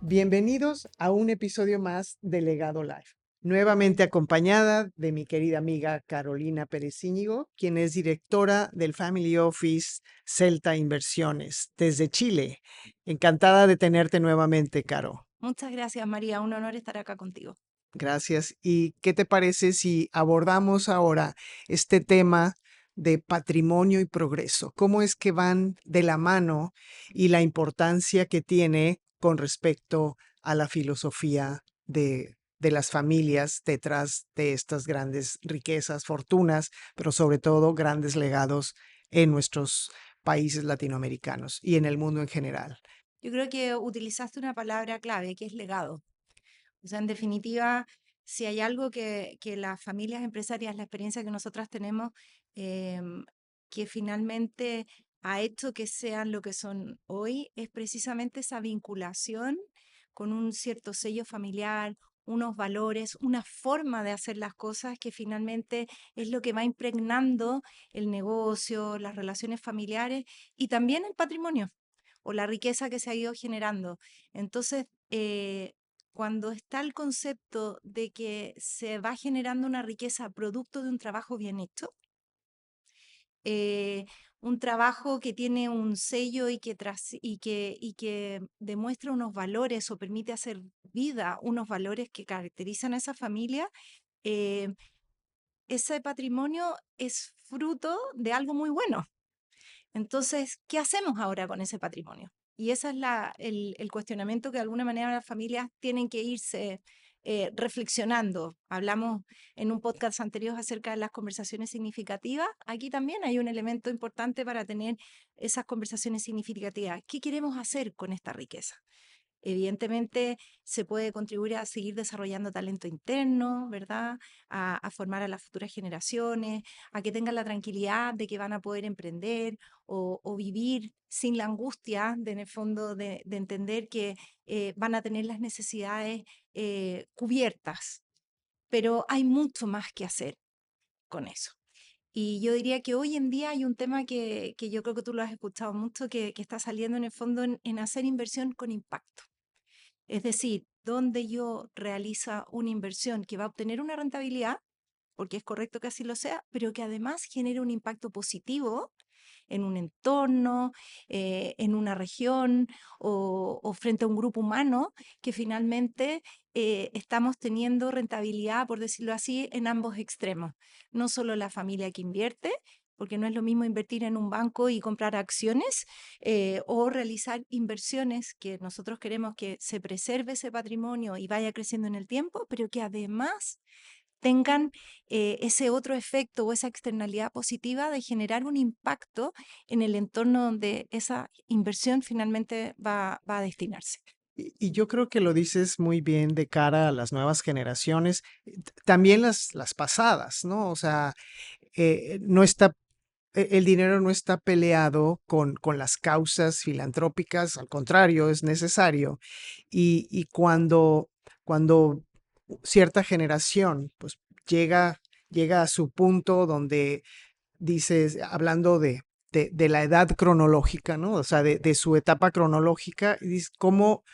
Bienvenidos a un episodio más de Legado Live. Nuevamente acompañada de mi querida amiga Carolina Pérez Íñigo, quien es directora del Family Office Celta Inversiones desde Chile. Encantada de tenerte nuevamente, Caro. Muchas gracias, María. Un honor estar acá contigo. Gracias. ¿Y qué te parece si abordamos ahora este tema de patrimonio y progreso? ¿Cómo es que van de la mano y la importancia que tiene con respecto a la filosofía de las familias detrás de estas grandes riquezas, fortunas, pero sobre todo grandes legados en nuestros países latinoamericanos y en el mundo en general? Yo creo que utilizaste una palabra clave, que es legado. O sea, en definitiva, si hay algo que las familias empresarias, la experiencia que nosotras tenemos, que finalmente ha hecho que sean lo que son hoy, es precisamente esa vinculación con un cierto sello familiar, unos valores, una forma de hacer las cosas que finalmente es lo que va impregnando el negocio, las relaciones familiares y también el patrimonio o la riqueza que se ha ido generando. Entonces, cuando está el concepto de que se va generando una riqueza producto de un trabajo bien hecho, eh, un trabajo que tiene un sello y que demuestra unos valores o permite hacer vida unos valores que caracterizan a esa familia, eh, ese patrimonio es fruto de algo muy bueno. Entonces, ¿qué hacemos ahora con ese patrimonio? Y ese es el cuestionamiento que de alguna manera las familias tienen que irse reflexionando. Hablamos en un podcast anterior acerca de las conversaciones significativas. Aquí también hay un elemento importante para tener esas conversaciones significativas. ¿Qué queremos hacer con esta riqueza? Evidentemente se puede contribuir a seguir desarrollando talento interno, ¿verdad? A formar a las futuras generaciones, a que tengan la tranquilidad de que van a poder emprender o vivir sin la angustia, en el fondo, de entender que van a tener las necesidades cubiertas. Pero hay mucho más que hacer con eso. Y yo diría que hoy en día hay un tema que yo creo que tú lo has escuchado mucho, que está saliendo en el fondo en hacer inversión con impacto. Es decir, donde yo realiza una inversión que va a obtener una rentabilidad, porque es correcto que así lo sea, pero que además genere un impacto positivo en un entorno, en una región o frente a un grupo humano, que finalmente estamos teniendo rentabilidad, por decirlo así, en ambos extremos. No solo la familia que invierte, porque no es lo mismo invertir en un banco y comprar acciones o realizar inversiones que nosotros queremos que se preserve ese patrimonio y vaya creciendo en el tiempo, pero que además tengan ese otro efecto o esa externalidad positiva de generar un impacto en el entorno donde esa inversión finalmente va a destinarse. Y yo creo que lo dices muy bien de cara a las nuevas generaciones, también las pasadas, ¿no? O sea, no está, el dinero no está peleado con las causas filantrópicas, al contrario, es necesario. Y cuando cierta generación, pues llega a su punto donde dices, hablando de la edad cronológica, ¿no? O sea, de su etapa cronológica, y dices, ¿cómo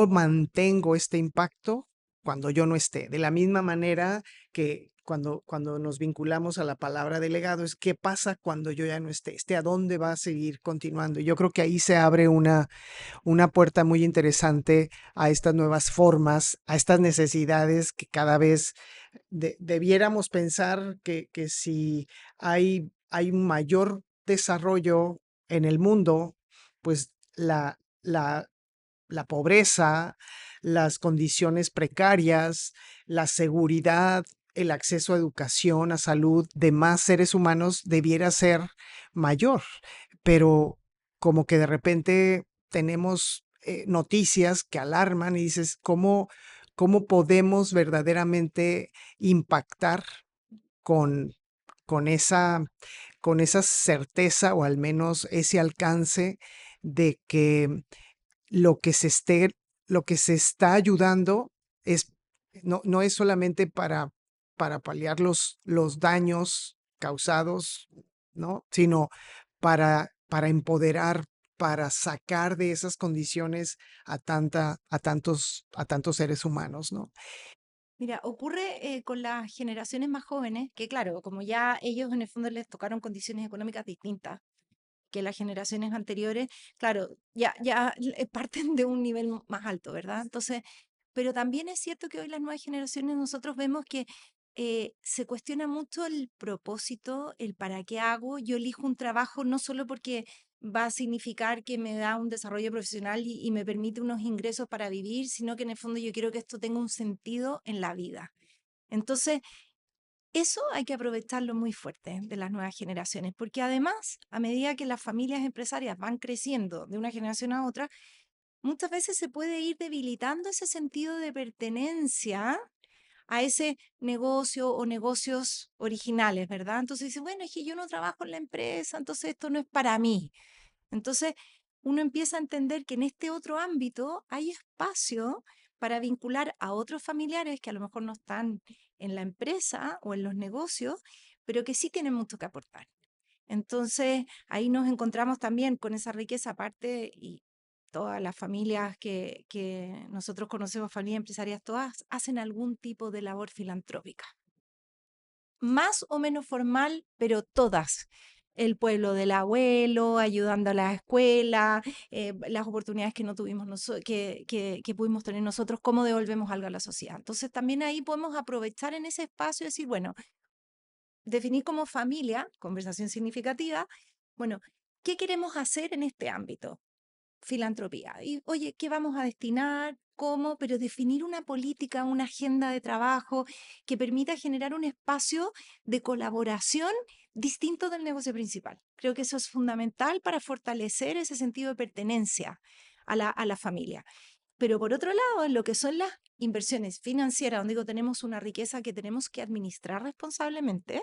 mantengo este impacto cuando yo no esté? De la misma manera que cuando nos vinculamos a la palabra delegado, es qué pasa cuando yo ya no esté, a dónde va a seguir continuando. Yo creo que ahí se abre una puerta muy interesante a estas nuevas formas, a estas necesidades que cada vez debiéramos pensar que si hay un mayor desarrollo en el mundo, pues la pobreza, las condiciones precarias, la seguridad, el acceso a educación, a salud de más seres humanos debiera ser mayor. Pero como que de repente tenemos noticias que alarman y dices, ¿cómo podemos verdaderamente impactar con, con esa, con esa certeza o al menos ese alcance de que lo que se esté, lo que se está ayudando es, no es solamente para paliar los daños causados, ¿no? Sino para empoderar, para sacar de esas condiciones a tantos seres humanos, ¿no? Mira, ocurre con las generaciones más jóvenes, que claro, como ya ellos en el fondo les tocaron condiciones económicas distintas que las generaciones anteriores, claro, ya parten de un nivel más alto, ¿verdad? Entonces, pero también es cierto que hoy las nuevas generaciones nosotros vemos que se cuestiona mucho el propósito, el para qué hago. Yo elijo un trabajo no solo porque va a significar que me da un desarrollo profesional y me permite unos ingresos para vivir, sino que en el fondo yo quiero que esto tenga un sentido en la vida. Entonces, eso hay que aprovecharlo muy fuerte de las nuevas generaciones, porque además, a medida que las familias empresarias van creciendo de una generación a otra, muchas veces se puede ir debilitando ese sentido de pertenencia a ese negocio o negocios originales, ¿verdad? Entonces dice, bueno, es que yo no trabajo en la empresa, entonces esto no es para mí. Entonces uno empieza a entender que en este otro ámbito hay espacio para vincular a otros familiares que a lo mejor no están en la empresa o en los negocios, pero que sí tienen mucho que aportar. Entonces, ahí nos encontramos también con esa riqueza aparte y todas las familias que nosotros conocemos, familias empresarias, todas hacen algún tipo de labor filantrópica, más o menos formal, pero todas. El pueblo del abuelo, ayudando a la escuela, las oportunidades que no tuvimos que pudimos tener nosotros, cómo devolvemos algo a la sociedad. Entonces también ahí podemos aprovechar en ese espacio y decir, bueno, definir como familia, conversación significativa, bueno, ¿qué queremos hacer en este ámbito? Filantropía. Y oye, ¿qué vamos a destinar? ¿Cómo? Pero definir una política, una agenda de trabajo que permita generar un espacio de colaboración distinto del negocio principal. Creo que eso es fundamental para fortalecer ese sentido de pertenencia a la familia. Pero por otro lado, en lo que son las inversiones financieras, donde digo, tenemos una riqueza que tenemos que administrar responsablemente,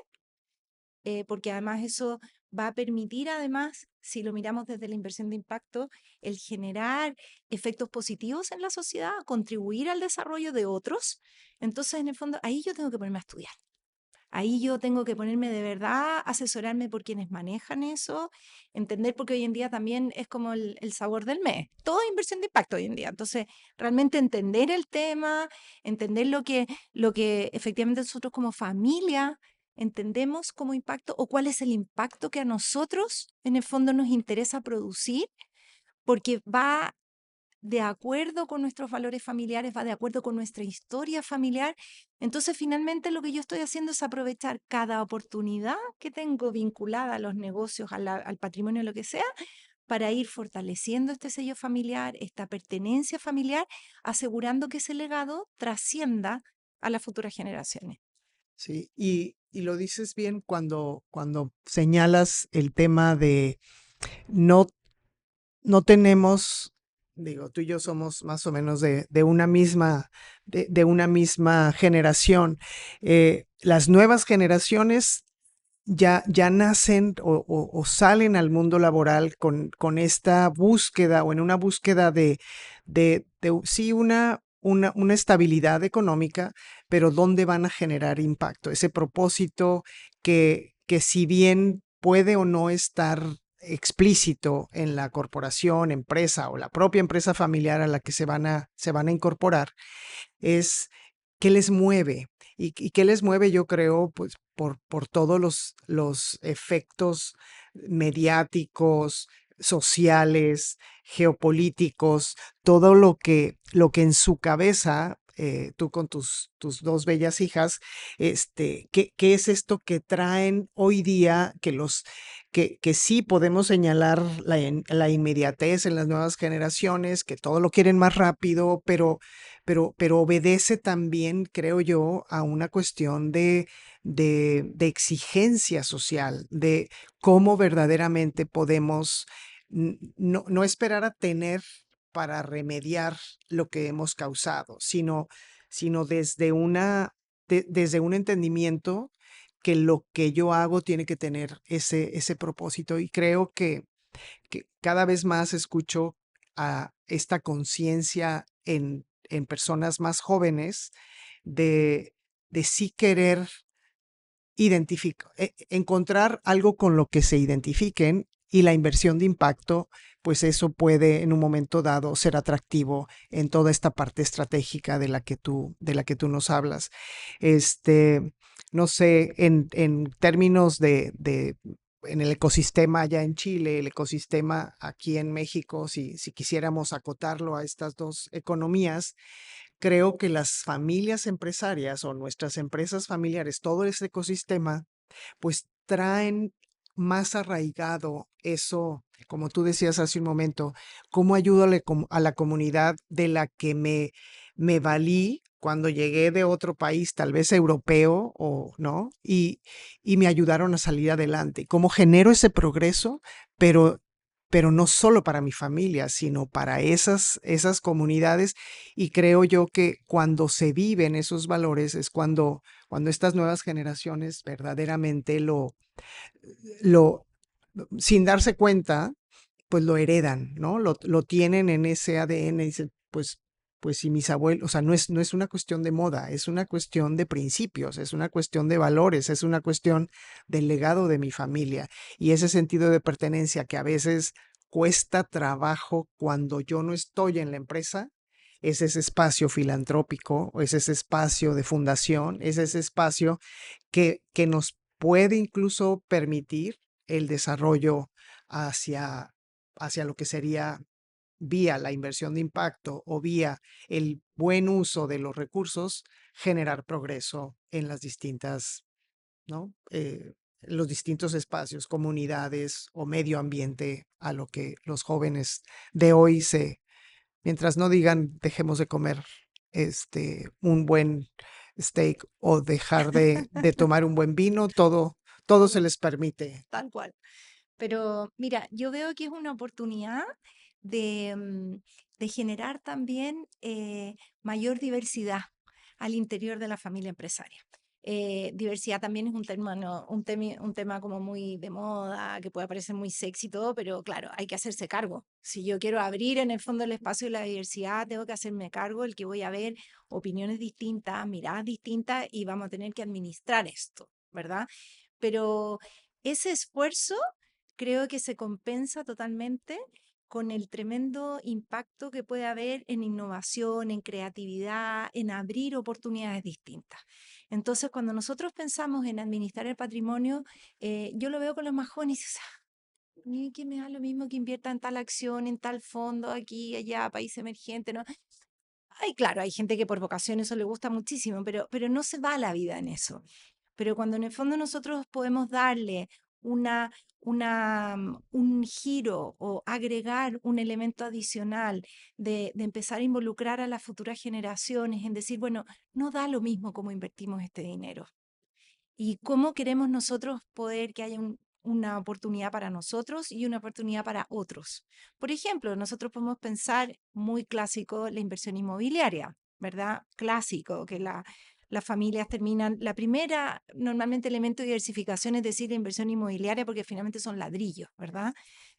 porque además eso va a permitir, además, si lo miramos desde la inversión de impacto, el generar efectos positivos en la sociedad, contribuir al desarrollo de otros. Entonces, en el fondo, ahí yo tengo que ponerme a estudiar. Ahí yo tengo que ponerme de verdad, asesorarme por quienes manejan eso, entender, porque hoy en día también es como el sabor del mes. Todo es inversión de impacto hoy en día. Entonces, realmente entender el tema, entender lo que efectivamente nosotros como familia entendemos como impacto o cuál es el impacto que a nosotros en el fondo nos interesa producir, porque va de acuerdo con nuestros valores familiares, va de acuerdo con nuestra historia familiar. Entonces, finalmente lo que yo estoy haciendo es aprovechar cada oportunidad que tengo vinculada a los negocios, al patrimonio, lo que sea, para ir fortaleciendo este sello familiar, esta pertenencia familiar, asegurando que ese legado trascienda a las futuras generaciones. Sí, y lo dices bien cuando señalas el tema de no, no tenemos, digo, tú y yo somos más o menos de una misma generación. Las nuevas generaciones ya nacen o salen al mundo laboral con esta búsqueda o en una búsqueda sí, una estabilidad económica, pero ¿dónde van a generar impacto? Ese propósito que si bien puede o no estar explícito en la corporación, empresa o la propia empresa familiar a la que se van a incorporar, es qué les mueve. ¿Y qué les mueve? Yo creo, pues, por todos los efectos mediáticos, sociales, geopolíticos, todo lo que en su cabeza, tú con tus dos bellas hijas, ¿qué es esto que traen hoy día que sí podemos señalar la inmediatez en las nuevas generaciones, que todo lo quieren más rápido, pero obedece también, creo yo, a una cuestión de exigencia social, de cómo verdaderamente podemos no esperar a tener para remediar lo que hemos causado, sino desde un entendimiento que lo que yo hago tiene que tener ese propósito. Y creo que cada vez más escucho a esta conciencia en personas más jóvenes de sí querer encontrar algo con lo que se identifiquen, y la inversión de impacto pues eso puede en un momento dado ser atractivo en toda esta parte estratégica de la que tú nos hablas. No sé, en términos en el ecosistema allá en Chile, el ecosistema aquí en México, si quisiéramos acotarlo a estas dos economías, creo que las familias empresarias o nuestras empresas familiares, todo ese ecosistema, pues traen más arraigado eso, como tú decías hace un momento, cómo ayudo a la comunidad de la que me valí cuando llegué de otro país, tal vez europeo o no, y me ayudaron a salir adelante. Cómo genero ese progreso, pero no solo para mi familia, sino para esas comunidades. Y creo yo que cuando se viven esos valores es cuando estas nuevas generaciones verdaderamente lo, sin darse cuenta, pues lo heredan, ¿no? Lo tienen en ese ADN y dicen, pues si mis abuelos, o sea, no es una cuestión de moda, es una cuestión de principios, es una cuestión de valores, es una cuestión del legado de mi familia y ese sentido de pertenencia que a veces cuesta trabajo cuando yo no estoy en la empresa, es ese espacio filantrópico, es ese espacio de fundación, es ese espacio que nos puede incluso permitir el desarrollo hacia lo que sería vía la inversión de impacto o vía el buen uso de los recursos, generar progreso en las distintas, ¿no? Los distintos espacios, comunidades o medio ambiente a lo que los jóvenes de hoy mientras no digan dejemos de comer un buen steak o dejar de tomar un buen vino, todo se les permite. Tal cual. Pero mira, yo veo que es una oportunidad de, de generar también mayor diversidad al interior de la familia empresaria. Diversidad también es un tema, un tema como muy de moda, que puede parecer muy sexy y todo, pero claro, hay que hacerse cargo. Si yo quiero abrir en el fondo el espacio de la diversidad, tengo que hacerme cargo el que voy a ver opiniones distintas, miradas distintas y vamos a tener que administrar esto, ¿verdad? Pero ese esfuerzo creo que se compensa totalmente con el tremendo impacto que puede haber en innovación, en creatividad, en abrir oportunidades distintas. Entonces, cuando nosotros pensamos en administrar el patrimonio, yo lo veo con los más jóvenes y dices, "Ah, ni que me da lo mismo que invierta en tal acción, en tal fondo, aquí, allá, país emergente, ¿no?" Ay, claro, hay gente que por vocación eso le gusta muchísimo, pero no se va la vida en eso. Pero cuando en el fondo nosotros podemos darle una, un giro o agregar un elemento adicional de empezar a involucrar a las futuras generaciones en decir, bueno, no da lo mismo cómo invertimos este dinero y cómo queremos nosotros poder que haya una oportunidad para nosotros y una oportunidad para otros. Por ejemplo, nosotros podemos pensar muy clásico la inversión inmobiliaria, ¿verdad? Clásico, que las familias terminan, la primera normalmente elemento de diversificación es decir, la inversión inmobiliaria porque finalmente son ladrillos, ¿verdad?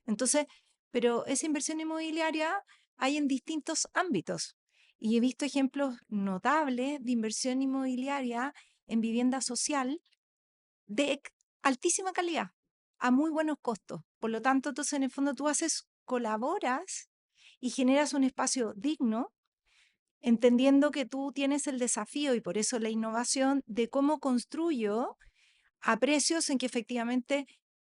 Entonces, pero esa inversión inmobiliaria hay en distintos ámbitos y he visto ejemplos notables de inversión inmobiliaria en vivienda social de altísima calidad, a muy buenos costos. Por lo tanto, entonces en el fondo tú colaboras y generas un espacio digno, entendiendo que tú tienes el desafío y por eso la innovación de cómo construyo a precios en que efectivamente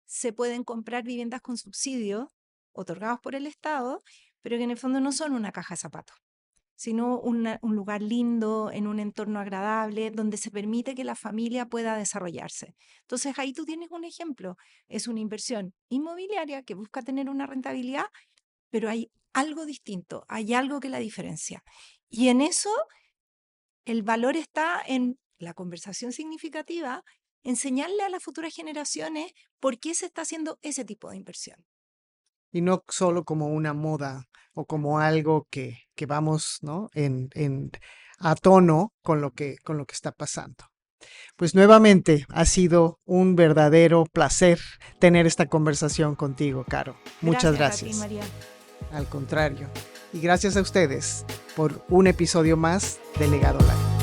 se pueden comprar viviendas con subsidio otorgados por el Estado, pero que en el fondo no son una caja de zapatos, sino un lugar lindo, en un entorno agradable, donde se permite que la familia pueda desarrollarse. Entonces ahí tú tienes un ejemplo, es una inversión inmobiliaria que busca tener una rentabilidad, pero hay algo distinto, hay algo que la diferencia. Y en eso el valor está en la conversación significativa, enseñarle a las futuras generaciones por qué se está haciendo ese tipo de inversión. Y no solo como una moda o como algo que vamos, ¿no? A tono con lo que está pasando. Pues nuevamente ha sido un verdadero placer tener esta conversación contigo, Caro. Muchas Gracias a ti, gracias. María. Al contrario. Y gracias a ustedes por un episodio más de Legado Live.